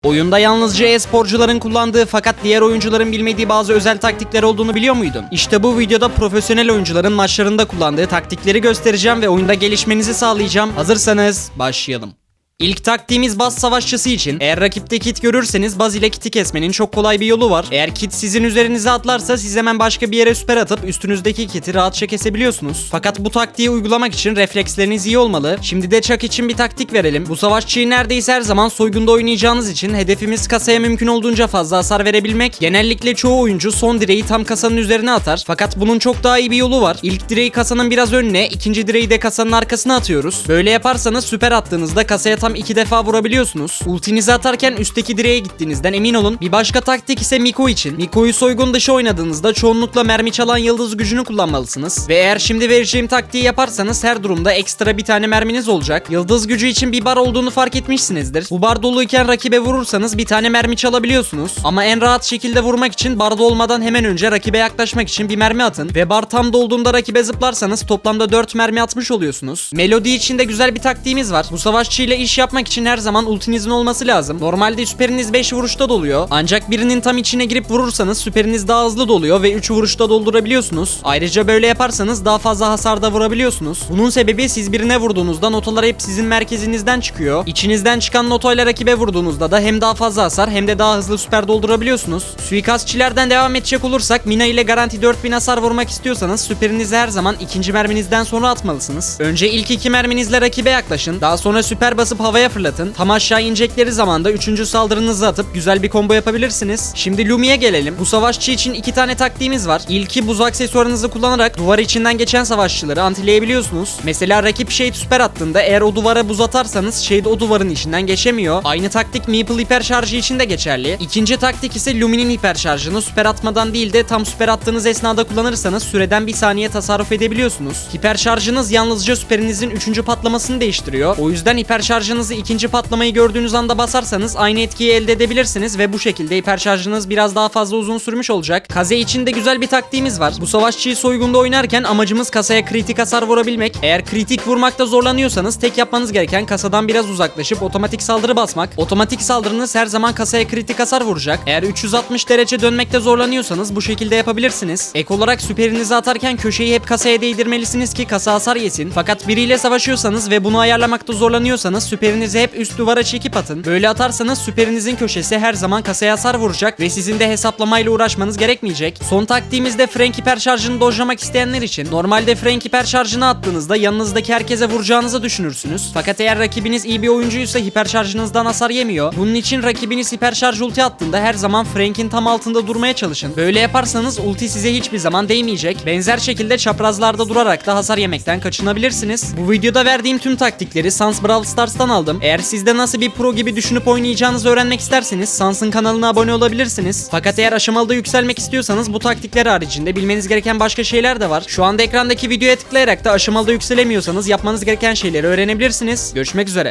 Oyunda yalnızca e-sporcuların kullandığı fakat diğer oyuncuların bilmediği bazı özel taktikler olduğunu biliyor muydun? İşte bu videoda profesyonel oyuncuların maçlarında kullandığı taktikleri göstereceğim ve oyunda gelişmenizi sağlayacağım. Hazırsanız başlayalım. İlk taktiğimiz baz savaşçısı için. Eğer rakipte kit görürseniz baz ile kiti kesmenin çok kolay bir yolu var. Eğer kit sizin üzerinize atlarsa siz hemen başka bir yere süper atıp üstünüzdeki kiti rahatça kesebiliyorsunuz. Fakat bu taktiği uygulamak için refleksleriniz iyi olmalı. Şimdi de Chuck için bir taktik verelim. Bu savaşçıyı neredeyse her zaman soygunda oynayacağınız için hedefimiz kasaya mümkün olduğunca fazla hasar verebilmek. Genellikle çoğu oyuncu son direği tam kasanın üzerine atar. Fakat bunun çok daha iyi bir yolu var. İlk direği kasanın biraz önüne, ikinci direği de kasanın arkasına atıyoruz. Böyle yaparsanız süper attığınızda kasaya tam 2 defa vurabiliyorsunuz. Ultinizi atarken üstteki direğe gittiğinizden emin olun. Bir başka taktik ise Miko için. Miko'yu soygun dışı oynadığınızda çoğunlukla mermi çalan yıldız gücünü kullanmalısınız. Ve eğer şimdi vereceğim taktiği yaparsanız her durumda ekstra bir tane merminiz olacak. Yıldız gücü için bir bar olduğunu fark etmişsinizdir. Bu bar doluyken rakibe vurursanız bir tane mermi çalabiliyorsunuz. Ama en rahat şekilde vurmak için barda olmadan hemen önce rakibe yaklaşmak için bir mermi atın. Ve bar tam dolduğunda rakibe zıplarsanız toplamda 4 mermi atmış oluyorsunuz. Melody için de güzel bir taktiğimiz var. Bu savaşçıyla iş yapmak için her zaman ultinizin olması lazım. Normalde süperiniz 5 vuruşta doluyor. Ancak birinin tam içine girip vurursanız süperiniz daha hızlı doluyor ve 3 vuruşta doldurabiliyorsunuz. Ayrıca böyle yaparsanız daha fazla hasarda vurabiliyorsunuz. Bunun sebebi siz birine vurduğunuzda notalar hep sizin merkezinizden çıkıyor. İçinizden çıkan notayla rakibe vurduğunuzda da hem daha fazla hasar hem de daha hızlı süper doldurabiliyorsunuz. Suikastçilerden devam edecek olursak Mina ile garanti 4000 hasar vurmak istiyorsanız süperinizi her zaman ikinci merminizden sonra atmalısınız. Önce ilk 2 merminizle rakibe yaklaşın. Daha sonra süper basıp havaya fırlatın. Tam aşağı inecekleri zaman da 3. saldırınızı atıp güzel bir combo yapabilirsiniz. Şimdi Lumi'ye gelelim. Bu savaşçı için 2 tane taktiğimiz var. İlki buz aksesuarınızı kullanarak duvar içinden geçen savaşçıları antileyebiliyorsunuz. Mesela rakip Shade süper attığında eğer o duvara buz atarsanız Shade o duvarın içinden geçemiyor. Aynı taktik Meeple hiper şarjı için de geçerli. İkinci taktik ise Lumi'nin hiper şarjını süper atmadan değil de tam süper attığınız esnada kullanırsanız süreden 1 saniye tasarruf edebiliyorsunuz. Hiper şarjınız yalnızca süperinizin 3. patlamasını değiştiriyor. O yüzden hiper şarjınızı 2. patlamayı gördüğünüz anda basarsanız aynı etkiyi elde edebilirsiniz ve bu şekilde hiper şarjınız biraz daha fazla uzun sürmüş olacak. Kaze için de güzel bir taktiğimiz var. Bu savaşçıyı soygunda oynarken amacımız kasaya kritik hasar vurabilmek. Eğer kritik vurmakta zorlanıyorsanız tek yapmanız gereken kasadan biraz uzaklaşıp otomatik saldırı basmak. Otomatik saldırınız her zaman kasaya kritik hasar vuracak. Eğer 360 derece dönmekte zorlanıyorsanız bu şekilde yapabilirsiniz. Ek olarak süperinizi atarken köşeyi hep kasaya değdirmelisiniz ki kasa hasar yesin. Fakat biriyle savaşıyorsanız ve bunu ayarlamakta zorlanıyorsanız süperinizi hep üst duvara çekip atın. Böyle atarsanız süperinizin köşesi her zaman kasaya hasar vuracak ve sizin de hesaplamayla uğraşmanız gerekmeyecek. Son taktiğimiz de Frank hiper şarjını dojlamak isteyenler için. Normalde Frank hiper şarjını attığınızda yanınızdaki herkese vuracağınızı düşünürsünüz. Fakat eğer rakibiniz iyi bir oyuncuysa hiper şarjınızdan hasar yemiyor. Bunun için rakibiniz hiper şarj ulti attığında her zaman Frank'in tam altında durmaya çalışın. Böyle yaparsanız ulti size hiçbir zaman değmeyecek. Benzer şekilde çaprazlarda durarak da hasar yemekten kaçınabilirsiniz. Bu videoda verdiğim tüm taktikleri Sans Brawl Stars'tan aldım. Eğer sizde nasıl bir pro gibi düşünüp oynayacağınızı öğrenmek isterseniz Sans'ın kanalına abone olabilirsiniz. Fakat eğer aşamalı yükselmek istiyorsanız bu taktikler haricinde bilmeniz gereken başka şeyler de var. Şu anda ekrandaki videoya tıklayarak da aşamalı yükselemiyorsanız yapmanız gereken şeyleri öğrenebilirsiniz. Görüşmek üzere.